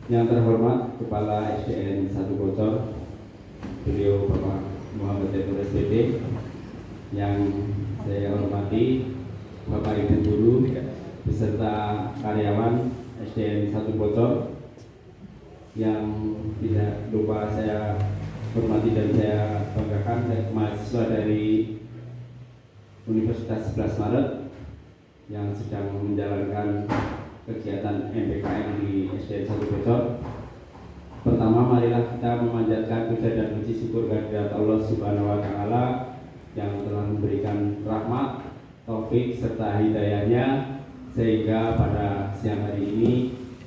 Yang terhormat Kepala SDN 1 Bocor, beliau Bapak Muhammad Zainur SPD, yang saya hormati Bapak Ibu Guru beserta karyawan SDN 1 Bocor, yang tidak lupa saya hormati dan saya banggakan mahasiswa dari Universitas 11 Maret yang sedang menjalankan kegiatan MPKM di SDN 1 Bocor. Pertama, marilah kita memanjatkan puja dan puji syukur kehadirat Allah Subhanahu wa Ta'ala yang telah memberikan rahmat, taufik serta hidayahnya sehingga pada siang hari ini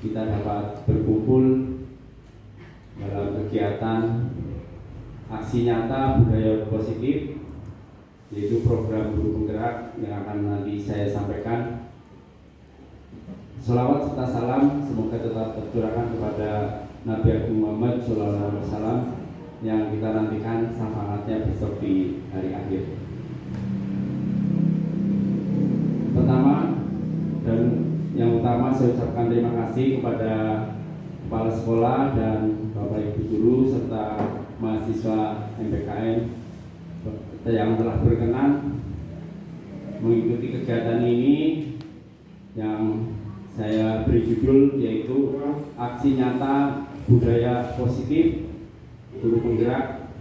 kita dapat berkumpul dalam kegiatan aksi nyata budaya positif, yaitu program guru penggerak yang akan nanti saya sampaikan. Salawat serta salam semoga tetap tercurahkan kepada Nabi Agung Muhammad SAW yang kita nantikan syafaatnya besok di hari akhir. Pertama dan yang utama, saya ucapkan terima kasih kepada Kepala Sekolah dan Bapak Ibu Guru serta mahasiswa MPKM yang telah berkenan mengikuti kegiatan ini yang saya beri judul yaitu Aksi Nyata Budaya Positif Guru Penggerak.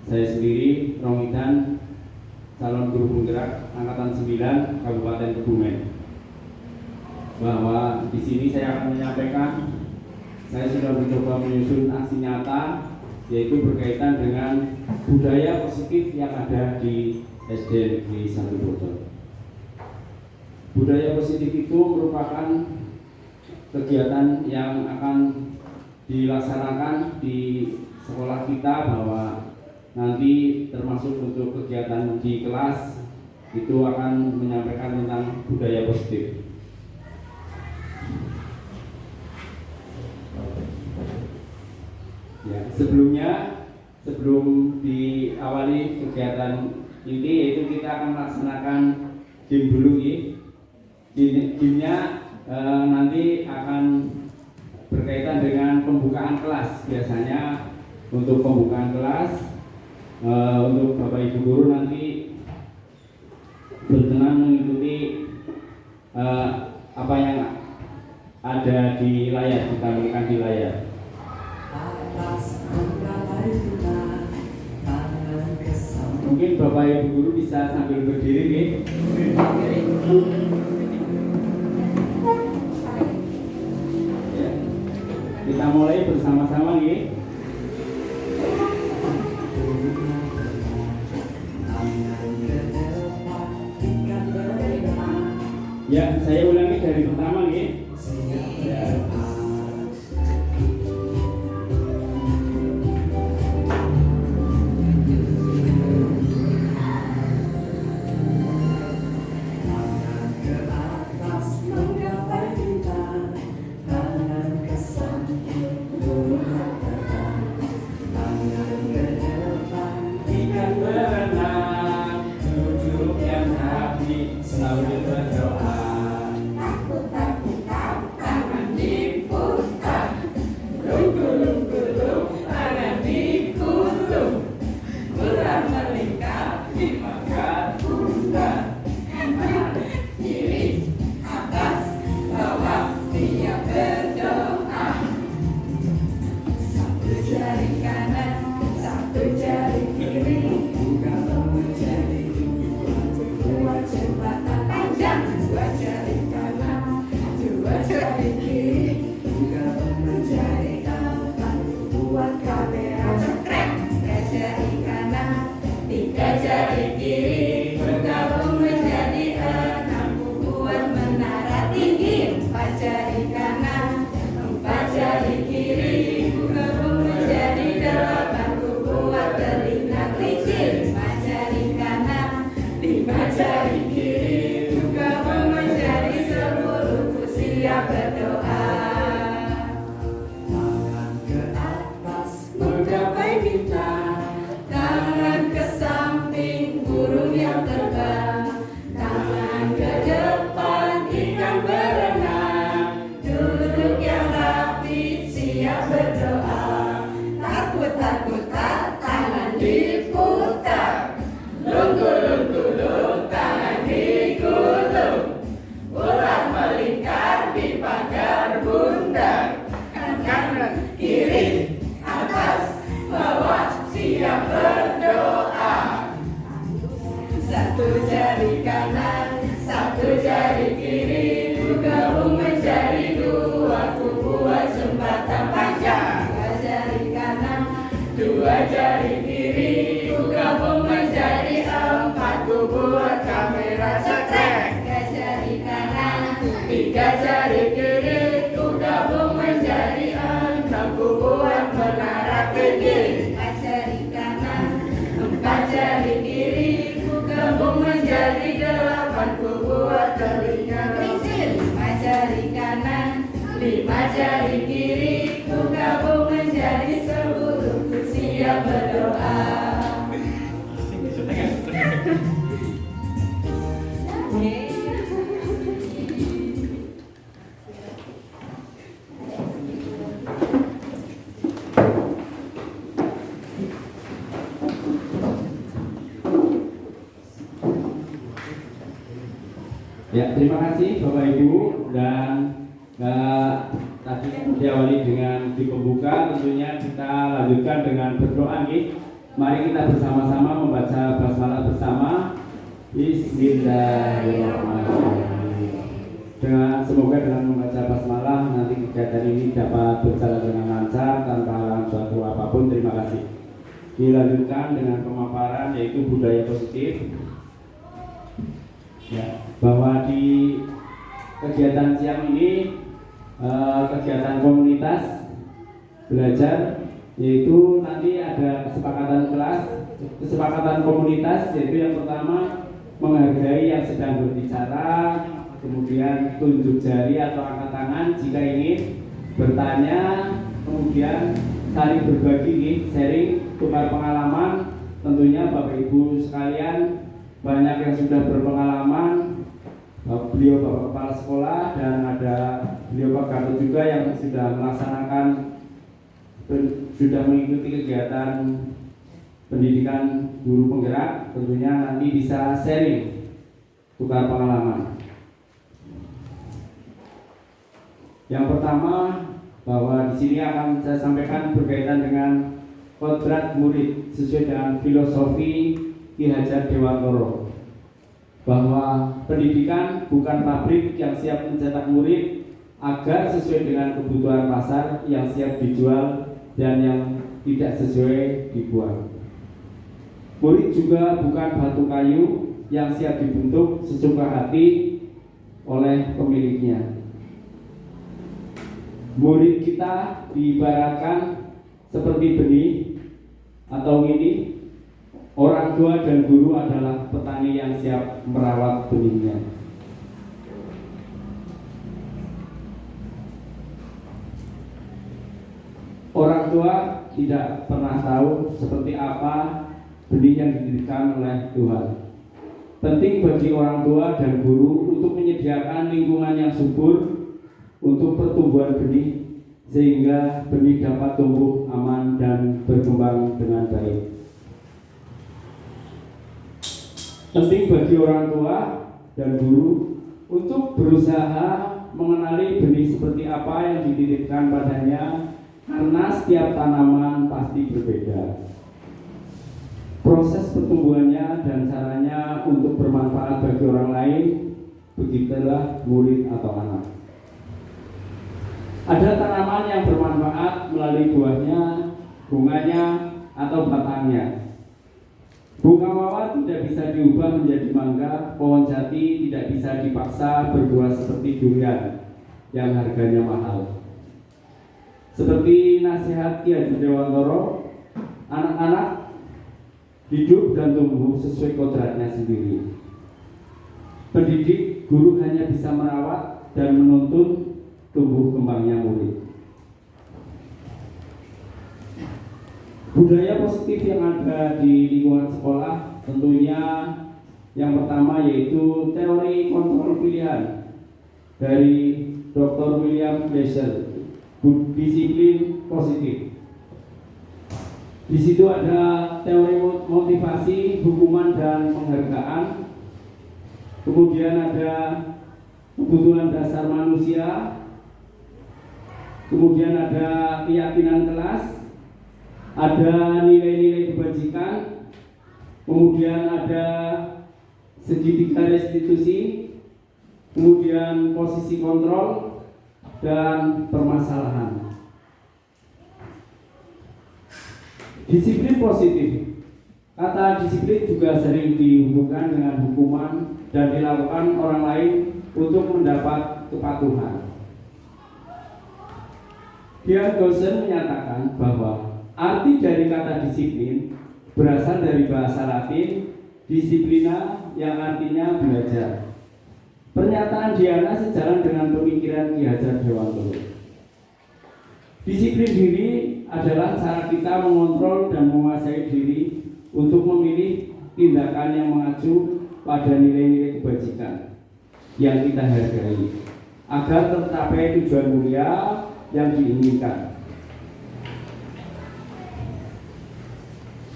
Saya sendiri Romidan, calon guru penggerak angkatan 9 Kabupaten Kebumen. Bahwa di sini saya akan menyampaikan saya sudah mencoba menyusun aksi nyata yaitu berkaitan dengan budaya positif yang ada di SDN Negeri 1 Bocor. Budaya positif itu merupakan kegiatan yang akan dilaksanakan di sekolah kita, bahwa nanti termasuk untuk kegiatan di kelas itu akan menyampaikan tentang budaya positif. Ya, sebelum diawali kegiatan ini, yaitu kita akan melaksanakan game dulu ya. Gamenya nanti akan berkaitan dengan pembukaan kelas. Biasanya untuk pembukaan kelas, untuk Bapak Ibu Guru nanti berkenan mengikuti apa yang ada di layar, ditampilkan di layar. Mungkin Bapak Ibu Guru bisa sambil berdiri nih. Ya. Kita mulai bersama-sama nih. Ya, saya ulangi dari pertama nih. Ya. jari kiri, ku gabung menjadi 8, ku buat telinga kecil. 5 jari kanan, 5 jari kiri, ku gabung menjadi 10, ku siap berdoa. Ya, terima kasih Bapak Ibu, dan tadi diawali dengan di pembuka, tentunya kita lanjutkan dengan berdoa nih. Mari kita bersama-sama membaca basmalah bersama. Bismillahirrahmanirrahim. Semoga dengan membaca basmalah nanti kegiatan ini dapat berjalan dengan lancar tanpa halangan suatu apapun. Terima kasih. Dilanjutkan dengan pemaparan yaitu budaya positif. Ya, bahwa di kegiatan siang ini kegiatan komunitas belajar, yaitu nanti ada kesepakatan komunitas, yaitu yang pertama menghargai yang sedang berbicara, kemudian tunjuk jari atau angkat tangan jika ingin bertanya, kemudian saling berbagi, sharing, tukar pengalaman. Tentunya Bapak Ibu sekalian banyak yang sudah berpengalaman, beliau Bapak Kepala Sekolah dan ada beliau Pak Gatot juga yang sudah mengikuti kegiatan pendidikan guru penggerak. Tentunya nanti bisa sharing, tukar pengalaman. Yang pertama, bahwa di sini akan saya sampaikan berkaitan dengan kodrat murid sesuai dengan filosofi Ki Hajar Dewantoro, bahwa pendidikan bukan pabrik yang siap mencetak murid agar sesuai dengan kebutuhan pasar yang siap dijual dan yang tidak sesuai dibuang. Murid juga bukan batu kayu yang siap dibentuk sesuka hati oleh pemiliknya. Murid kita diibaratkan seperti benih atau ini. Orang tua dan guru adalah petani yang siap merawat benihnya. Orang tua tidak pernah tahu seperti apa benih yang diberikan oleh Tuhan. Penting bagi orang tua dan guru untuk menyediakan lingkungan yang subur untuk pertumbuhan benih, sehingga benih dapat tumbuh aman dan berkembang dengan baik. Penting bagi orang tua dan guru untuk berusaha mengenali benih seperti apa yang dititipkan padanya, karena setiap tanaman pasti berbeda. Proses pertumbuhannya dan caranya untuk bermanfaat bagi orang lain, begitulah murid atau anak. Ada tanaman yang bermanfaat melalui buahnya, bunganya, atau batangnya. Bunga mawar tidak bisa diubah menjadi mangga, pohon jati tidak bisa dipaksa berbuah seperti durian yang harganya mahal. Seperti nasihat Ki Hajar Dewantoro, anak-anak hidup dan tumbuh sesuai kodratnya sendiri. Pendidik, guru hanya bisa merawat dan menuntun tumbuh kembangnya murid. Budaya positif yang ada di lingkungan sekolah tentunya yang pertama yaitu teori kontrol pilihan dari Dr. William Glasser, disiplin positif. Di situ ada teori motivasi, hukuman dan penghargaan. Kemudian ada kebutuhan dasar manusia. Kemudian ada keyakinan kelas. Ada nilai-nilai kebajikan, kemudian ada segitiga restitusi, kemudian posisi kontrol, dan permasalahan. Disiplin positif. Kata disiplin juga sering dihubungkan dengan hukuman dan dilakukan orang lain untuk mendapat kepatuhan. Dian Gaussen menyatakan bahwa arti dari kata disiplin berasal dari bahasa Latin disiplina yang artinya belajar. Pernyataan Diana sejalan dengan pemikiran Ki Hajar Dewantoro. Disiplin diri adalah cara kita mengontrol dan menguasai diri untuk memilih tindakan yang mengacu pada nilai-nilai kebajikan yang kita hargai agar tercapai tujuan mulia yang diinginkan.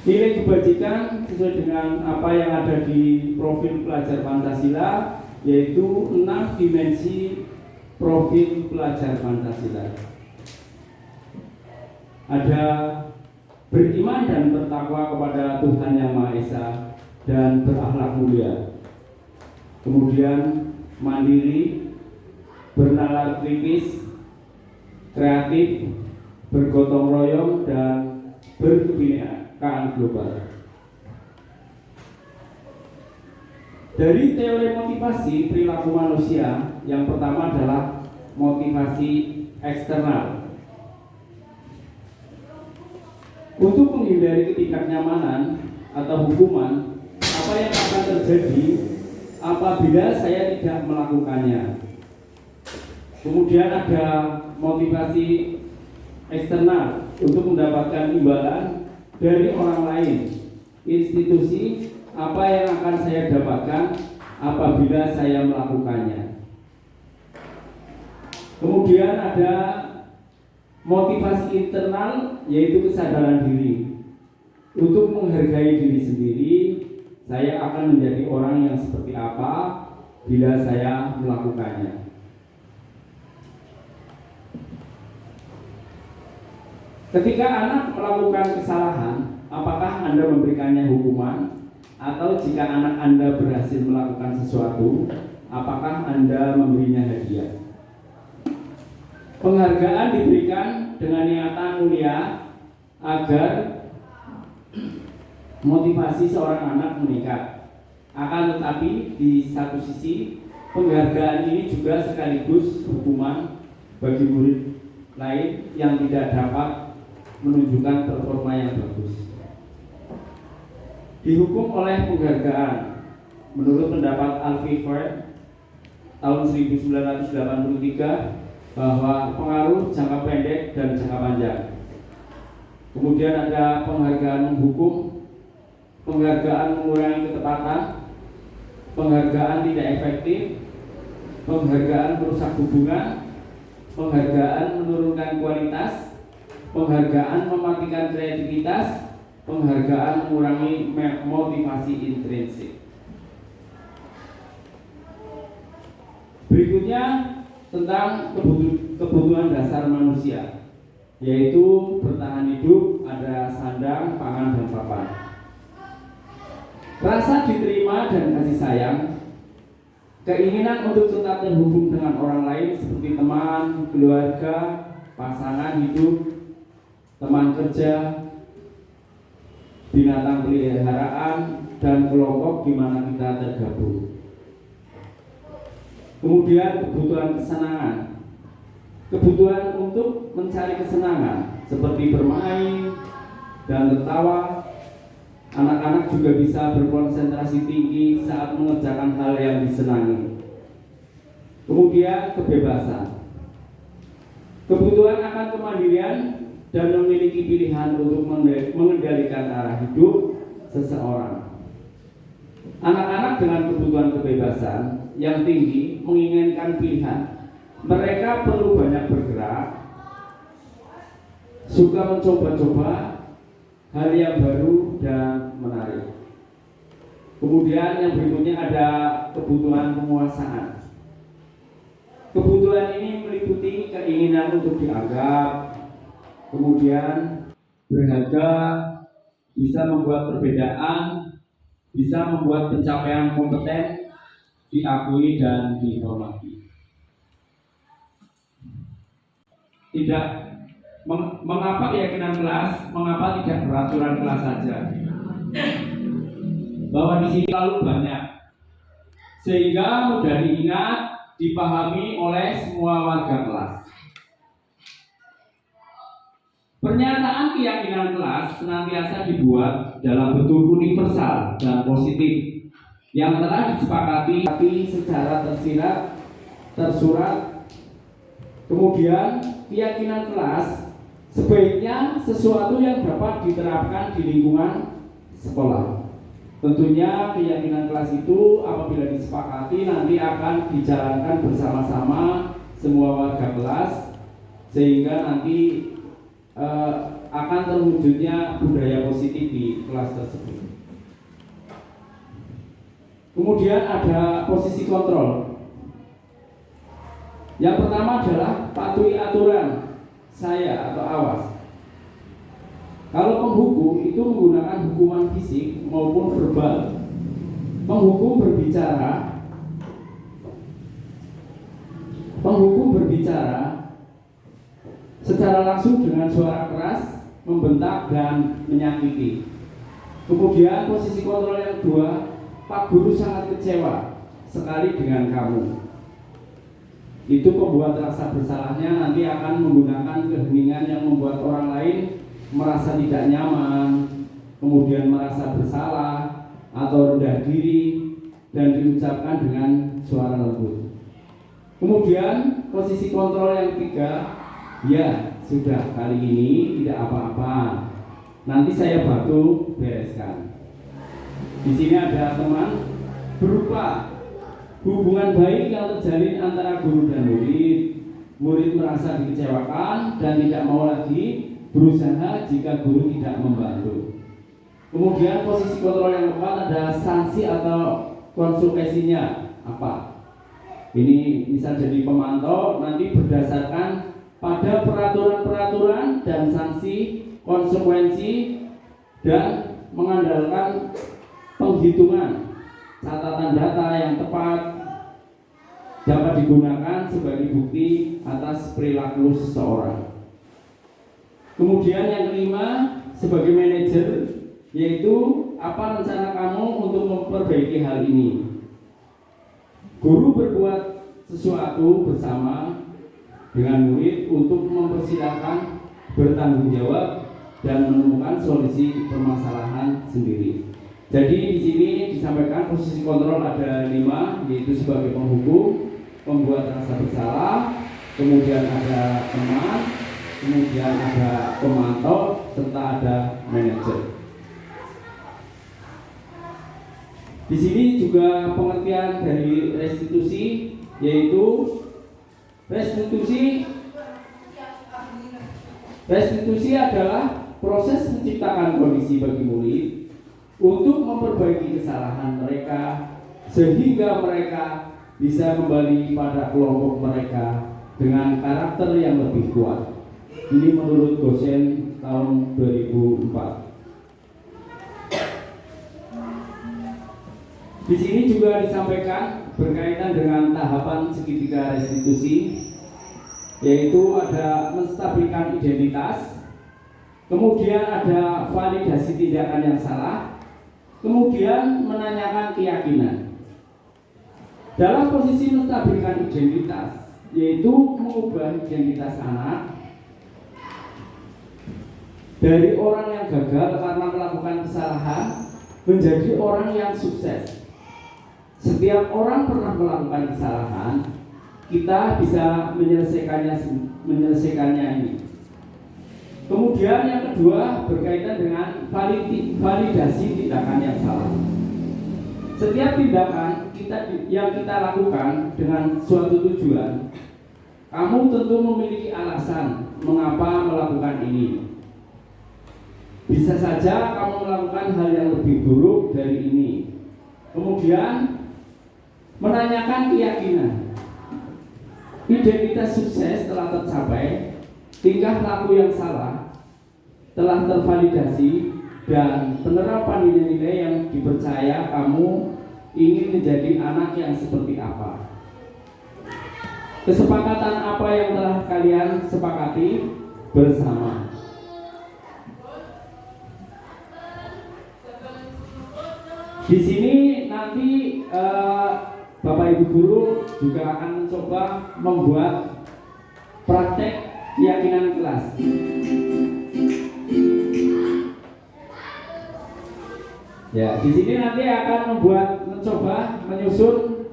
Nilai kebajikan sesuai dengan apa yang ada di profil pelajar Pancasila, yaitu 6 dimensi profil pelajar Pancasila. Ada beriman dan bertakwa kepada Tuhan Yang Maha Esa dan berakhlak mulia. Kemudian mandiri, bernalar kritis, kreatif, bergotong royong, dan berkebinekaan global. Dari teori motivasi perilaku manusia, yang pertama adalah motivasi eksternal. Untuk menghindari ketidaknyamanan atau hukuman, apa yang akan terjadi apabila saya tidak melakukannya. Kemudian ada motivasi eksternal untuk mendapatkan imbalan dari orang lain, institusi, apa yang akan saya dapatkan apabila saya melakukannya. Kemudian ada motivasi internal, yaitu kesadaran diri. Untuk menghargai diri sendiri, saya akan menjadi orang yang seperti apa bila saya melakukannya. Ketika anak melakukan kesalahan, apakah Anda memberikannya hukuman? Atau jika anak Anda berhasil melakukan sesuatu, apakah Anda memberinya hadiah? Penghargaan diberikan dengan niatan mulia agar motivasi seorang anak meningkat. Akan tetapi di satu sisi, penghargaan ini juga sekaligus hukuman bagi murid lain yang tidak dapat menunjukkan performa yang bagus. Dihukum oleh penghargaan. Menurut pendapat Alfie Ford tahun 1983 bahwa pengaruh jangka pendek dan jangka panjang. Kemudian ada penghargaan menghukum, penghargaan mengurangi ketepatan, penghargaan tidak efektif, penghargaan merusak hubungan, penghargaan menurunkan kualitas, penghargaan mematikan kreativitas, penghargaan mengurangi motivasi intrinsik. Berikutnya tentang kebutuhan dasar manusia, yaitu bertahan hidup, ada sandang, pangan, dan papan. Rasa diterima dan kasih sayang, keinginan untuk tetap terhubung dengan orang lain seperti teman, keluarga, pasangan hidup, teman kerja, binatang peliharaan, dan kelompok di mana kita tergabung. Kemudian kebutuhan kesenangan, kebutuhan untuk mencari kesenangan seperti bermain dan tertawa. Anak-anak juga bisa berkonsentrasi tinggi saat mengerjakan hal yang disenangi. Kemudian kebebasan, kebutuhan akan kemandirian dan memiliki pilihan untuk mengendalikan arah hidup seseorang. Anak-anak dengan kebutuhan kebebasan yang tinggi menginginkan pilihan. Mereka perlu banyak bergerak, suka mencoba-coba hal yang baru dan menarik. Kemudian yang berikutnya ada kebutuhan penguasaan. Kebutuhan ini meliputi keinginan untuk dianggap, kemudian berharga, bisa membuat perbedaan, bisa membuat pencapaian kompeten diakui dan dihormati. Tidak mengapa keyakinan kelas, mengapa tidak peraturan kelas saja? Bahwa di sini terlalu banyak, sehingga mudah diingat, dipahami oleh semua warga kelas. Pernyataan keyakinan kelas senantiasa dibuat dalam bentuk universal dan positif yang telah disepakati secara tersirat, tersurat. Kemudian keyakinan kelas sebaiknya sesuatu yang dapat diterapkan di lingkungan sekolah. Tentunya keyakinan kelas itu apabila disepakati nanti akan dijalankan bersama-sama semua warga kelas sehingga nanti akan terwujudnya budaya positif di kelas tersebut. Kemudian ada posisi kontrol. Yang pertama adalah patuhi aturan saya atau awas. Kalau penghukum itu menggunakan hukuman fisik maupun verbal. Penghukum berbicara secara langsung dengan suara keras, membentak dan menyakiti. Kemudian posisi kontrol yang kedua, Pak Guru sangat kecewa sekali dengan kamu. Itu pembuat rasa bersalahnya nanti akan menggunakan keheningan yang membuat orang lain merasa tidak nyaman, kemudian merasa bersalah atau rendah diri dan diucapkan dengan suara lembut. Kemudian posisi kontrol yang ketiga, ya sudah kali ini tidak apa-apa, nanti saya bantu bereskan. Di sini ada teman, berupa hubungan baik yang terjalin antara guru dan murid. Murid merasa dikecewakan dan tidak mau lagi berusaha jika guru tidak membantu. Kemudian posisi kontrol yang keempat ada sanksi atau konsekuensinya apa? Ini bisa jadi pemantau nanti berdasarkan pada peraturan-peraturan dan sanksi konsekuensi dan mengandalkan penghitungan catatan data yang tepat dapat digunakan sebagai bukti atas perilaku seseorang. Kemudian yang kelima, sebagai manajer, yaitu apa rencana kamu untuk memperbaiki hal ini. Guru berbuat sesuatu bersama dengan murid untuk mempersilahkan bertanggung jawab dan menemukan solusi permasalahan sendiri. Jadi di sini disampaikan posisi kontrol ada 5, yaitu sebagai penghukum, pembuat rasa bersalah, kemudian ada teman, kemudian ada pemantau, serta ada manajer. Di sini juga pengertian dari restitusi, yaitu restitusi adalah proses menciptakan kondisi bagi murid untuk memperbaiki kesalahan mereka sehingga mereka bisa kembali pada kelompok mereka dengan karakter yang lebih kuat. Ini menurut dosen tahun 2004. Di sini juga disampaikan berkaitan dengan tahapan segitiga restitusi, yaitu ada menstabilkan identitas, kemudian ada validasi tindakan yang salah, kemudian menanyakan keyakinan. Dalam posisi menstabilkan identitas, yaitu mengubah identitas anak dari orang yang gagal karena melakukan kesalahan menjadi orang yang sukses. Setiap orang pernah melakukan kesalahan, kita bisa menyelesaikannya ini. Kemudian yang kedua berkaitan dengan validasi tindakan yang salah. Setiap tindakan yang kita lakukan dengan suatu tujuan, kamu tentu memiliki alasan mengapa melakukan ini. Bisa saja kamu melakukan hal yang lebih buruk dari ini. Kemudian menanyakan keyakinan. Identitas sukses telah tercapai, tingkah laku yang salah telah tervalidasi, dan penerapan nilai-nilai yang dipercaya kamu ingin menjadi anak yang seperti apa. Kesepakatan apa yang telah kalian sepakati bersama. Di sini nanti Bapak Ibu Guru juga akan mencoba membuat praktek keyakinan kelas. Ya, di sini nanti akan mencoba menyusun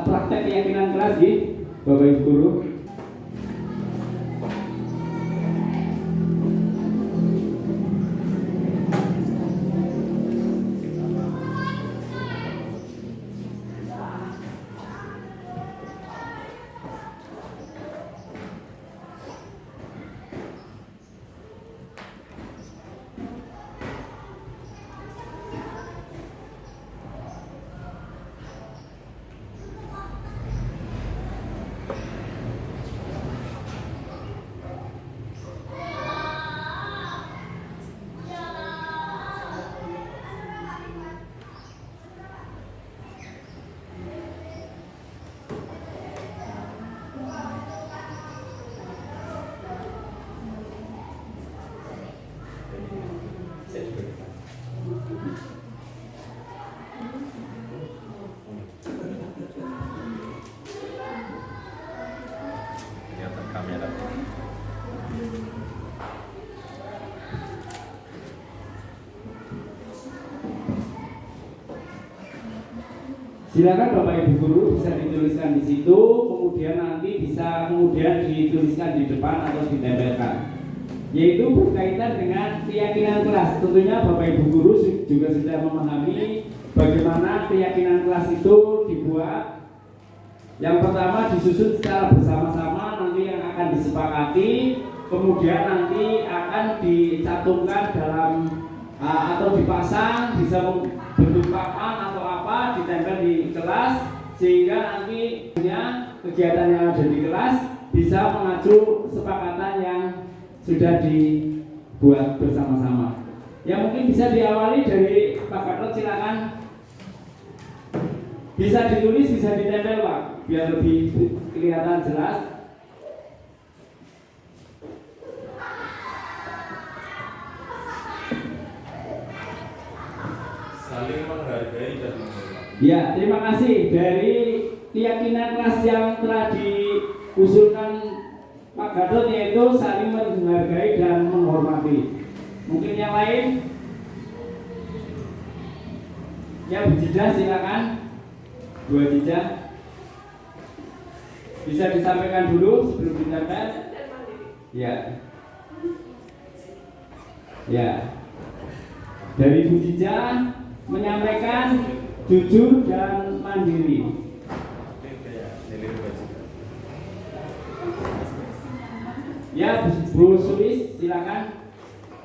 praktek keyakinan kelas di Bapak Ibu guru. Kelihatan kamera. Silakan Bapak Ibu guru bisa dituliskan di situ, kemudian nanti bisa dituliskan di depan atau ditempelkan. Yaitu berkaitan dengan keyakinan kelas. Tentunya Bapak Ibu guru juga sudah memahami bagaimana keyakinan kelas itu dibuat. Yang pertama disusun secara bersama-sama, nanti yang akan disepakati, kemudian nanti akan dicantumkan dalam atau dipasang, bisa bentuk papan atau apa, ditempel di kelas, sehingga nanti kegiatan yang ada di kelas bisa mengacu kesepakatan yang sudah dibuat bersama-sama. Ya mungkin bisa diawali dari Pak Gatot, silakan. Bisa ditulis, bisa ditempel Pak, biar lebih kelihatan jelas. Saling menghargai dan menghormati. Ya, terima kasih. Dari keyakinan kelas yang telah diusulkan Pak Gatot, yaitu saling menghargai dan menghormati. Mungkin yang lain? Ya, berjejak silakan. 2 jejak. Bisa disampaikan dulu sebelum ditempel? Ya. Ya. Dari Bu Jija menyampaikan jujur dan mandiri. Ya, Bu Sulis silakan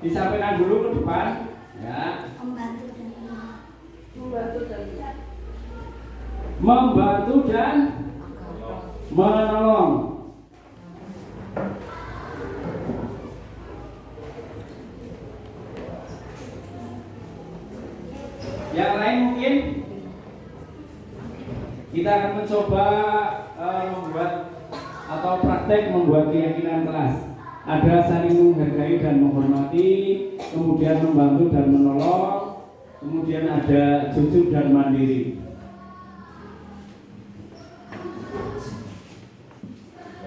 disampaikan dulu ke depan. Ya. Membantu dan menolong. Yang lain mungkin kita akan mencoba membuat atau praktek membuat keyakinan kelas. Ada saling menghargai dan menghormati, kemudian membantu dan menolong, kemudian ada jujur dan mandiri.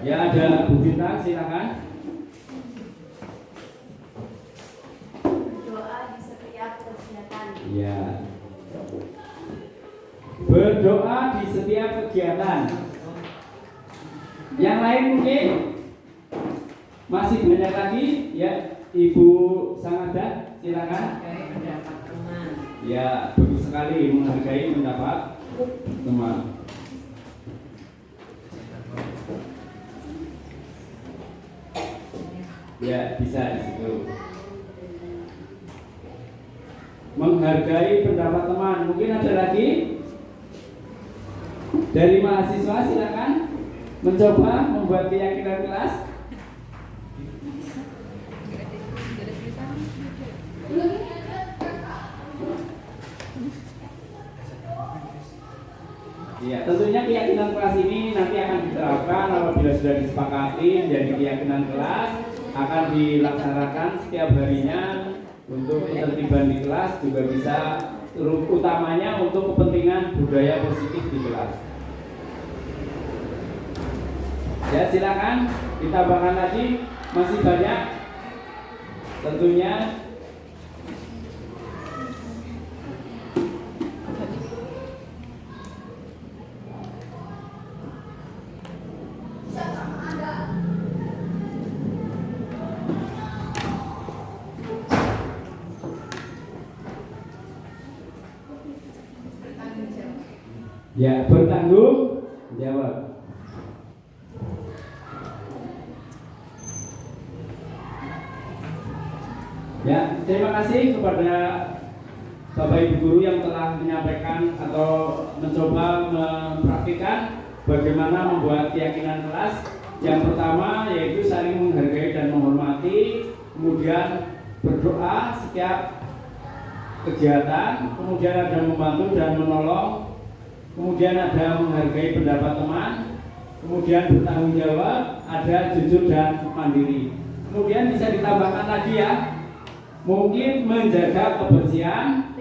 Ya, ada Bu Bintang, silakan. Doa di setiap kegiatan. Ya. Berdoa di setiap kegiatan. Yang lain mungkin masih banyak lagi, ya. Ibu Sangada, silakan. Pendapat teman. Ya, bagus sekali menghargai pendapat teman. Ya, bisa di situ. Menghargai pendapat teman. Mungkin ada lagi dari mahasiswa, silakan mencoba membuat keyakinan kelas. Ya, tentunya keyakinan kelas ini nanti akan diterapkan apabila sudah disepakati menjadi keyakinan kelas, akan dilaksanakan setiap harinya untuk ketertiban di kelas, juga bisa utamanya untuk kepentingan budaya positif di kelas. Ya, silakan ditambahkan lagi, masih banyak tentunya. Ya, bertanggung jawab. Ya, terima kasih kepada Bapak Ibu Guru yang telah menyampaikan atau mencoba mempraktikkan bagaimana membuat keyakinan kelas. Yang pertama yaitu saling menghargai dan menghormati, kemudian berdoa setiap kegiatan, kemudian ada membantu dan menolong, kemudian ada menghargai pendapat teman, kemudian bertanggung jawab, ada jujur dan mandiri. Kemudian bisa ditambahkan lagi ya, mungkin menjaga kebersihan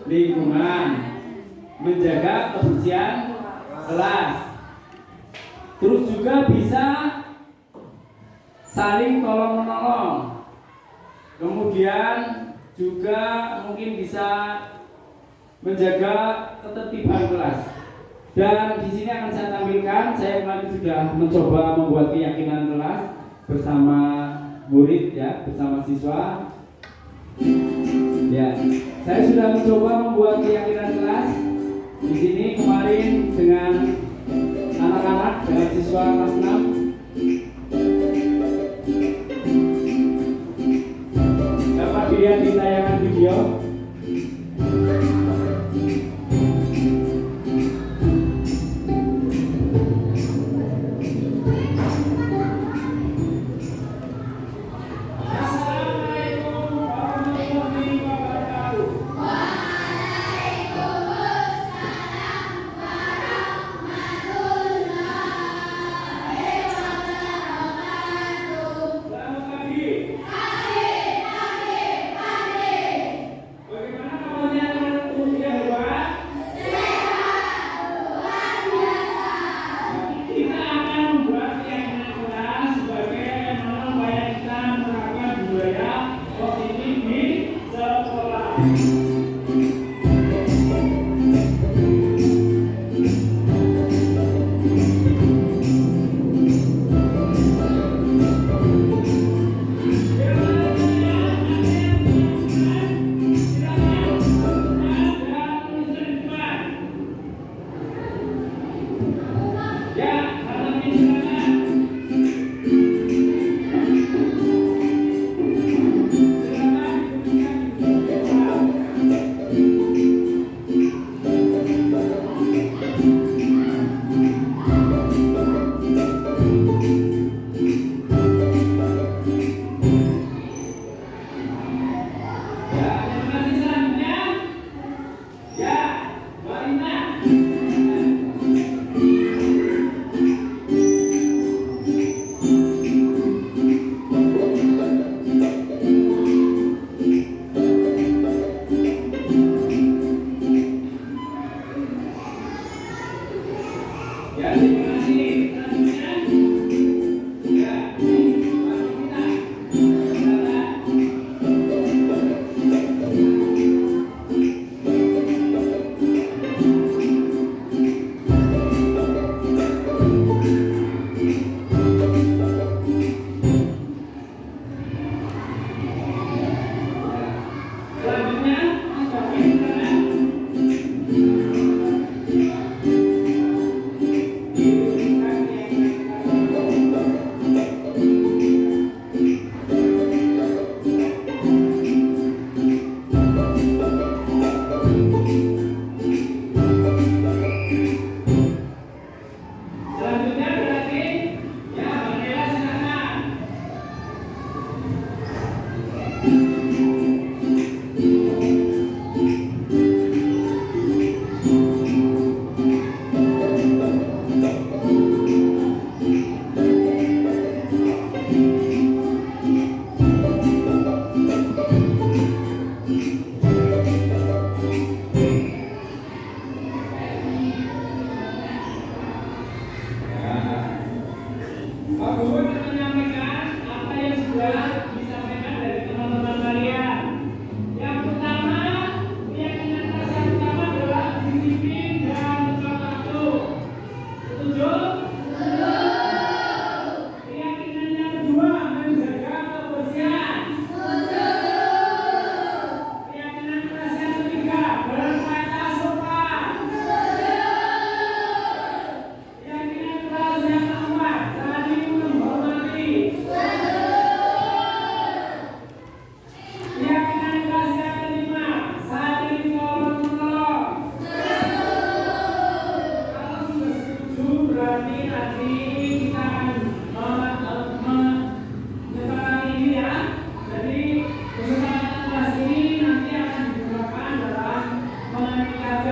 lingkungan, menjaga kebersihan kelas, terus juga bisa saling tolong menolong, kemudian juga mungkin bisa menjaga ketertiban kelas. Dan di sini akan saya tampilkan, saya kemarin sudah mencoba membuat keyakinan kelas bersama murid ya, bersama siswa. Ya, saya sudah mencoba membuat keyakinan kelas di sini kemarin dengan anak-anak, dengan siswa kelas 6. Dapat dilihat di tayangan video.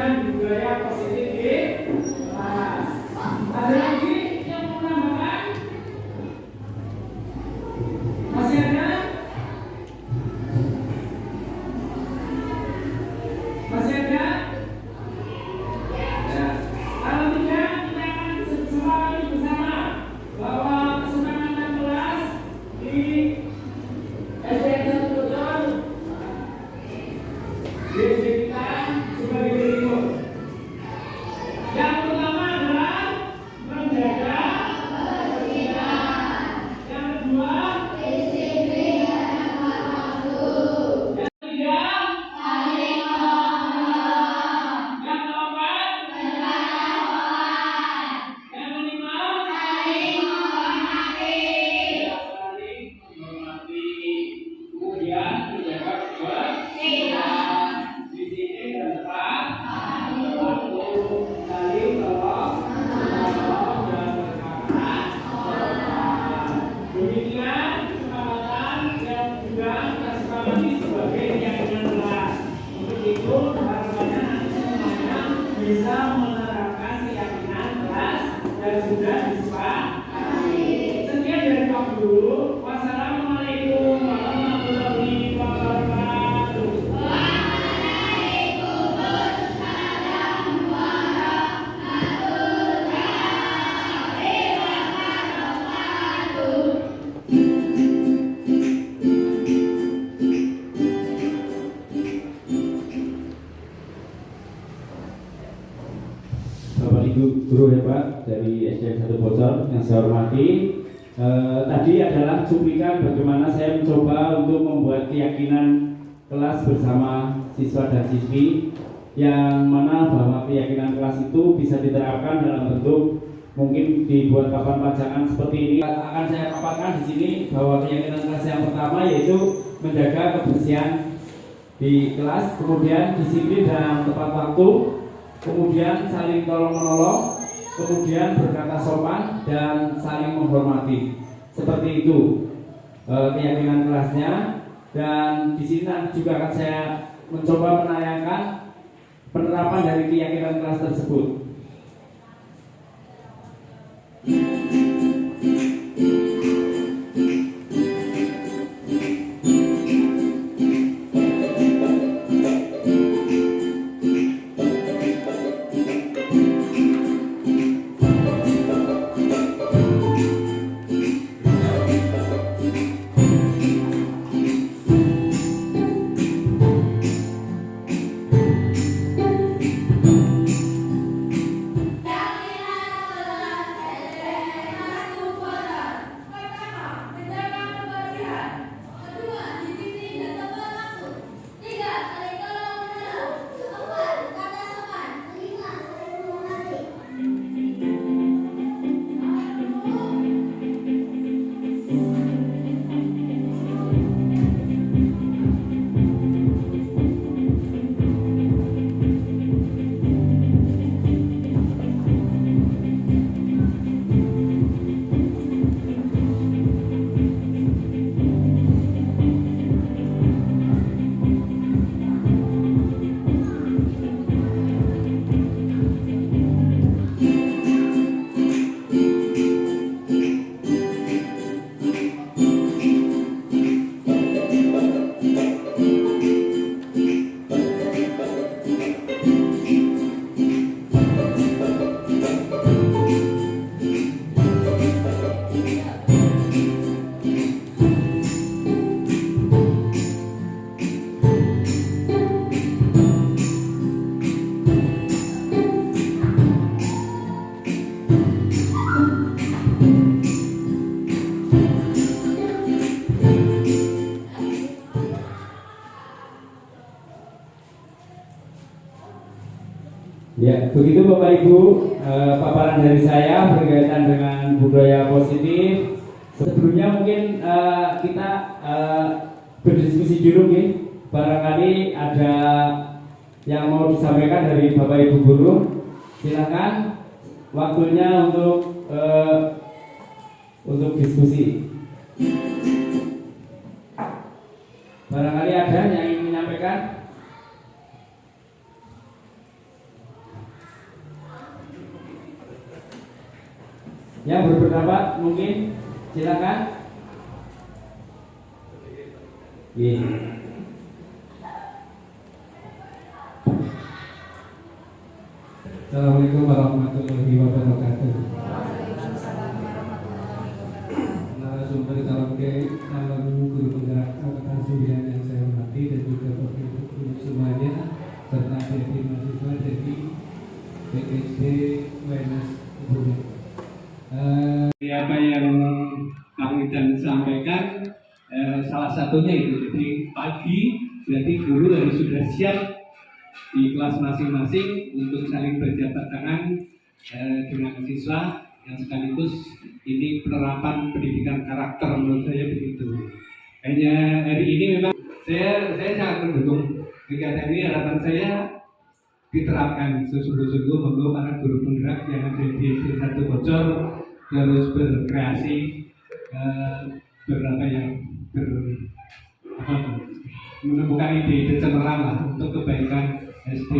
menanamkan budaya positif di kelas. Ada lagi yang mau menambahkan? Masih ada? Masih ada? Ya. Kalau tidak, kita akan sepakati bersama bahwa kesepakatan kelas di SDN Satu Bocor di kita sebagai berikut. Yang pertama adalah menjaga kebersihan. Yang kedua, disiplin dan tepat waktu. Yang ketiga, saling menghormati. Yang keempat, bermanfaat. Yang kelima, saling menghormati. Saling menghormati. Kemudian menjaga kebersihan. Disiplin dan tepat waktu. Saling tolong menolong dan bermanfaat. Demikian kesepakatan yang juga kita sepakati sebagai keyakinan kelas. Untuk itu harapannya nanti semuanya bisa menerapkan keyakinan kelas yang sudah disepakati. Sekian dari Pak Guru. Wassalamualaikum warahmatullahi wabarakatuh. Bapak Ibu guru hebat dari SDN Satu Bocor yang saya hormati, tadi adalah cuplikan bagaimana saya mencoba untuk membuat keyakinan kelas bersama siswa dan siswi, yang mana bahwa keyakinan kelas itu bisa diterapkan dalam bentuk mungkin dibuat papan pajangan seperti ini. Akan saya paparkan di sini bahwa keyakinan kelas yang pertama yaitu menjaga kebersihan di kelas, kemudian disiplin dan tepat waktu, kemudian saling tolong menolong, kemudian berkata sopan dan saling menghormati. Seperti itu keyakinan kelasnya. Dan di sini nanti juga akan saya mencoba menayangkan penerapan dari keyakinan kelas tersebut. Ya, begitu Bapak Ibu, paparan dari saya berkaitan dengan budaya positif. Sebelumnya mungkin kita berdiskusi dulu nih. Barangkali ada yang mau disampaikan dari Bapak Ibu guru. Silakan, waktunya untuk diskusi. Barangkali ada yang ingin menyampaikan. Yang berpendapat mungkin silakan. Assalamualaikum warahmatullahi wabarakatuh. Narasumber calon guru penggerak angkatan 9 yang saya hormati dan juga Bapak Ibu guru semuanya serta adik-adik mahasiswa dari PKSD UNS Ubud. Apa yang Kang Idan sampaikan, salah satunya itu, jadi pagi berarti guru harus sudah siap di kelas masing-masing untuk saling berjabat tangan dengan siswa yang sekaligus ini penerapan pendidikan karakter, menurut saya begitu. Hanya hari ini memang saya sangat mendukung kegiatan ini. Harapan saya diterapkan sesungguh-sungguh. Monggo para guru penggerak yang ada di SD 1 Bocor terus berkreasi menemukan ide-ide cemerlang lah untuk kebaikan SD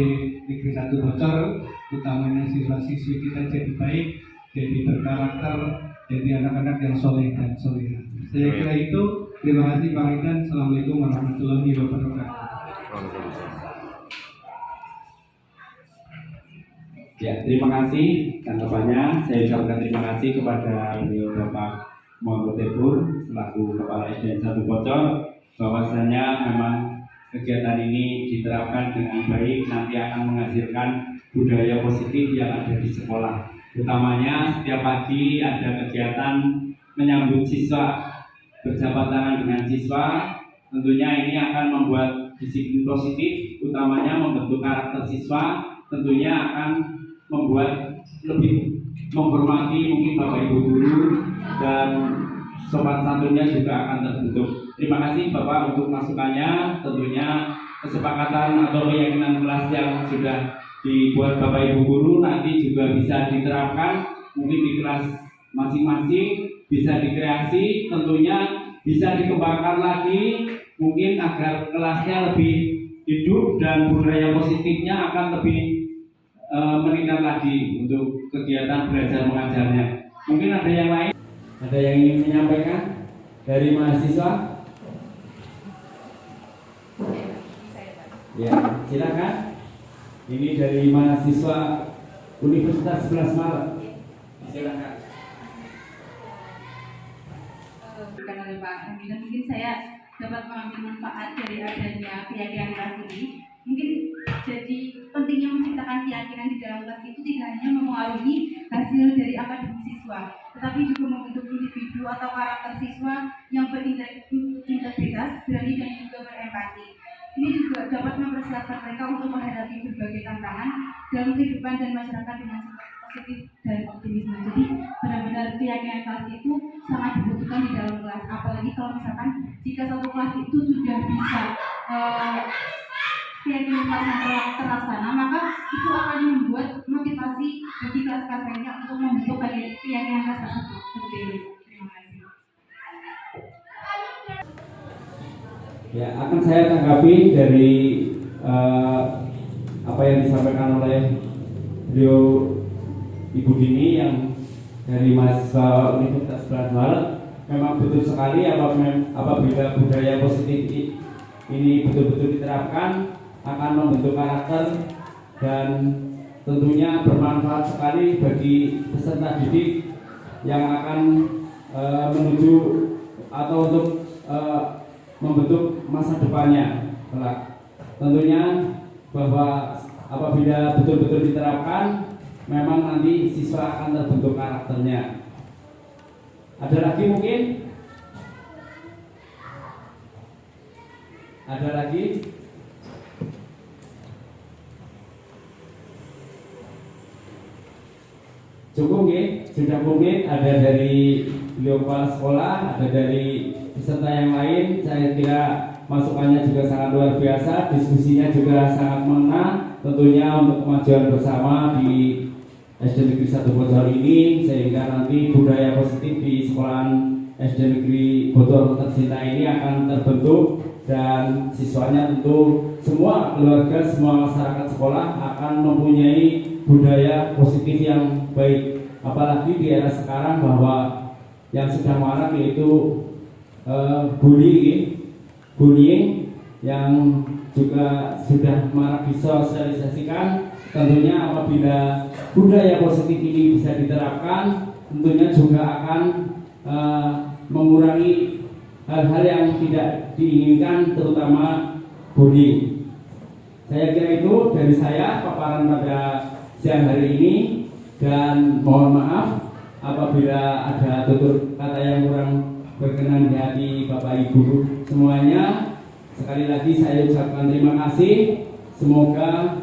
Negeri 1 Bocor, utamanya siswa-siswi kita jadi baik, jadi berkarakter, jadi anak-anak yang soleh dan solehah. Saya kira itu. Terima kasih Pak Idan. Assalamualaikum warahmatullahi wabarakatuh. Ya, terima kasih tanggapannya. Saya ucapkan terima kasih kepada beliau Bapak Muhammad Tebur selaku Kepala SD 1 Bocor, bahwasanya memang kegiatan ini diterapkan dengan baik, nanti akan menghasilkan budaya positif yang ada di sekolah. Utamanya setiap pagi ada kegiatan menyambut siswa, berjabat tangan dengan siswa. Tentunya ini akan membuat disiplin positif, utamanya membentuk karakter siswa. Tentunya akan membuat lebih menghormati mungkin Bapak Ibu guru, dan sopan santunnya juga akan terbentuk. Terima kasih Bapak untuk masukannya. Tentunya kesepakatan atau keyakinan kelas yang sudah dibuat Bapak Ibu guru nanti juga bisa diterapkan mungkin di kelas masing-masing, bisa dikreasi, tentunya bisa dikembangkan lagi mungkin agar kelasnya lebih hidup dan budaya positifnya akan lebih meningkat lagi untuk kegiatan belajar mengajarnya. Mungkin ada yang lain, ada yang ingin menyampaikan dari mahasiswa? Ya, silakan. Ini dari mahasiswa Universitas 11 Maret. Silakan. Bukan oleh Pak Emil, mungkin saya dapat mengambil manfaat dari adanya keyakinan kelas ini. Mungkin jadi pentingnya menciptakan keyakinan di dalam kelas itu tidak hanya mempengaruhi hasil dari akademik siswa, tetapi juga membentuk individu atau karakter siswa yang berintegritas, berani dan juga berempati. Ini juga dapat mempersiapkan mereka untuk menghadapi berbagai tantangan dalam kehidupan dan masyarakat dengan sifat positif dan optimisme. Jadi benar-benar keyakinan kelas itu sangat dibutuhkan di dalam kelas, apalagi kalau misalkan jika satu kelas itu sudah bisa keyakinan kelas terlaksana, maka itu akan membuat motivasi bagi kelas-kelas lainnya untuk membentuk keyakinan kelas tersebut. Terima kasih. Ya, akan saya tanggapi dari apa yang disampaikan oleh beliau Ibu Dini yang dari mahasiswa Universitas 11 Maret. Memang betul sekali apabila budaya positif ini betul-betul diterapkan akan membentuk karakter dan tentunya bermanfaat sekali bagi peserta didik yang akan menuju atau untuk membentuk masa depannya kelak. Tentunya bahwa apabila betul-betul diterapkan, memang nanti siswa akan terbentuk karakternya. Ada lagi mungkin? Ada lagi? Cukup ya? Sudah mungkin ada dari beliau kepala sekolah, ada dari peserta yang lain. Saya kira masukannya juga sangat luar biasa, diskusinya juga sangat mengena. Tentunya untuk kemajuan bersama di SD Negeri 1 Bocor ini, sehingga nanti budaya positif di sekolahan SD Negeri Bocor tercinta ini akan terbentuk, dan siswanya tentu semua keluarga, semua masyarakat sekolah akan mempunyai budaya positif yang baik. apalagi di era sekarang bahwa yang sedang marak yaitu bullying yang juga sudah marak disosialisasikan. Tentunya apabila budaya positif ini bisa diterapkan, tentunya juga akan mengurangi hal-hal yang tidak diinginkan, terutama bullying. Saya kira itu dari saya paparan pada siang hari ini, dan mohon maaf apabila ada tutur kata yang kurang berkenan di hati Bapak Ibu semuanya. Sekali lagi saya ucapkan terima kasih. Semoga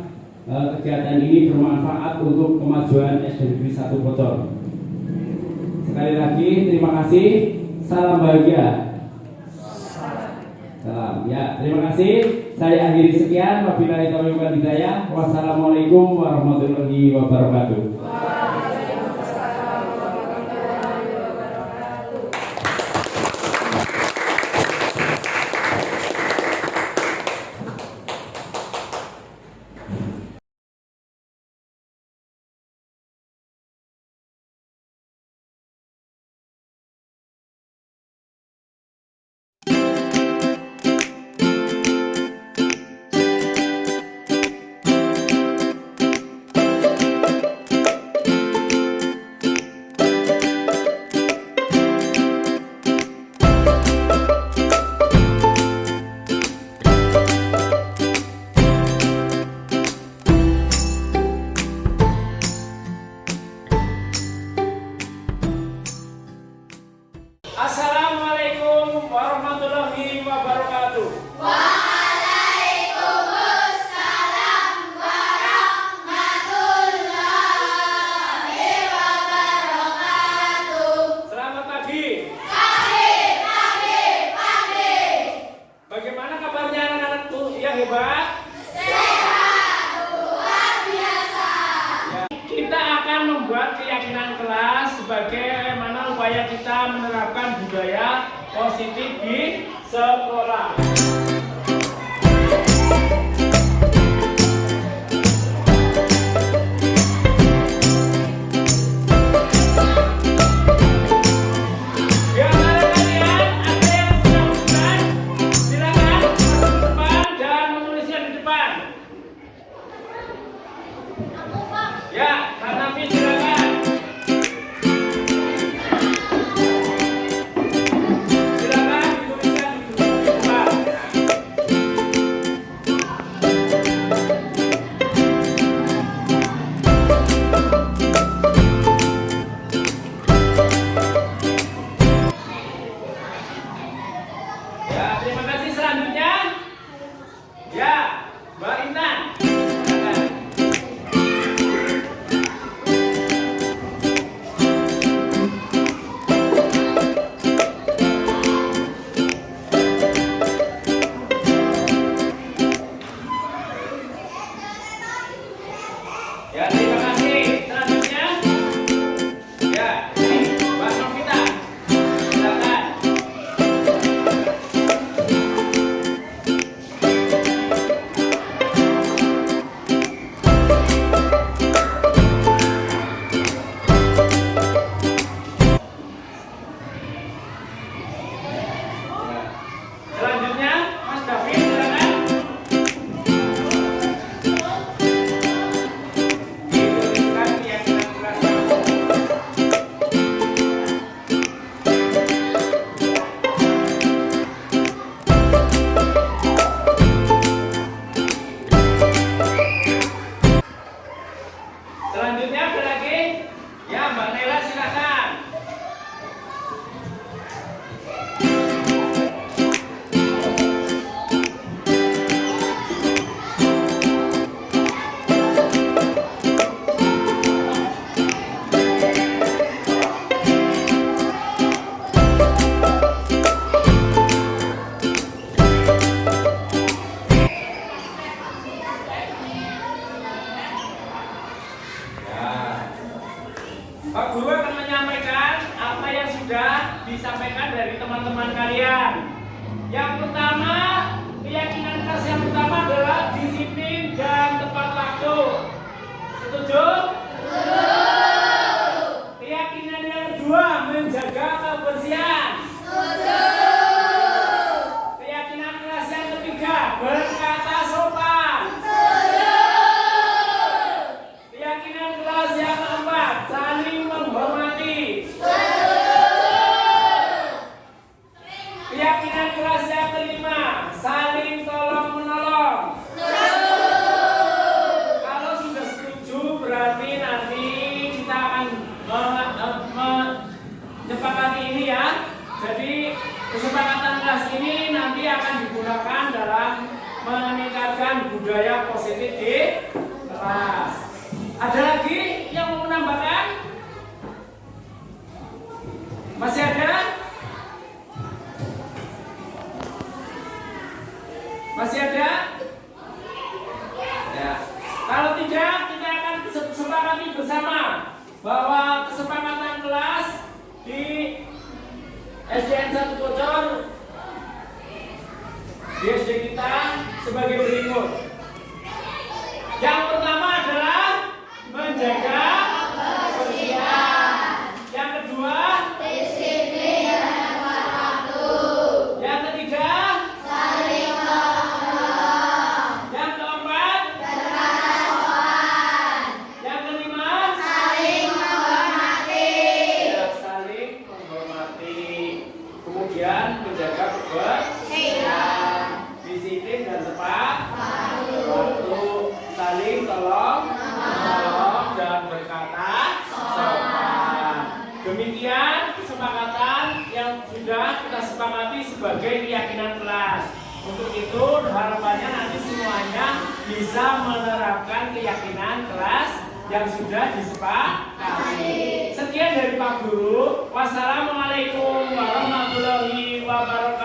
kegiatan ini bermanfaat untuk kemajuan SD Negeri 1 Pocor. Sekali lagi terima kasih. Salam bahagia. Salam. Ya, terima kasih. Saya akhiri sekian. Wabillahi taufiq wal hidayah. Wassalamualaikum warahmatullahi wabarakatuh. Assalamualaikum warahmatullahi wabarakatuh. Waalaikumsalam warahmatullahi wabarakatuh. Selamat pagi. Pagi. Bagaimana kabarnya anak-anakku yang hebat? Sehat, luar biasa. Ya. Kita akan membuat keyakinan kelas bagaimana upaya kita menerapkan budaya positif di sekolah. Di antara kalian ada yang sudah menuliskan? Silakan masuk ke depan dan menulisnya di depan. Ya, Kak Nafi silakan. Silakan dituliskan di depan. Ya, terima kasih. Selanjutnya, ya, Mbak Intan. Silakan. Ya, terima kasih. Selanjutnya, ya, ini Mbak Novita. Silakan. Selanjutnya, Mas David, silakan. Dituliskan keyakinan kelas kamu. Selanjutnya ada lagi, ya Mbak Nela silakan. Pak Guru akan menyampaikan apa yang sudah disampaikan dari teman-teman kalian. Yang pertama, keyakinan kelas yang pertama adalah disiplin dan tepat waktu. Setuju? Kesepakatan kelas ini nanti akan digunakan dalam meningkatkan budaya positif di kelas. Ada lagi yang mau menambahkan? Masih ada? Masih ada? Ya. Kalau tidak, kita akan sepakati bersama bahwa kesepakatan kelas di SDN 1 Bocor di SD kita sebagai berikut. Yang pertama adalah menjaga kebersihan. Yang kedua, disiplin dan tepat waktu. Yang ketiga, saling tolong. Yang keempat, berkawan. Yang kelima, saling menghormati. Ya, saling menghormati. Kemudian menjaga kebersihan, disiplin dan tepat waktu, saling tolong menolong dan berkata sopan. Demikian kesepakatan yang sudah kita sepakati sebagai keyakinan kelas. Untuk itu harapannya nanti semuanya bisa menerapkan keyakinan kelas yang sudah disepakati. Sekian dari Pak Guru. Wassalamualaikum warahmatullahi wabarakatuh.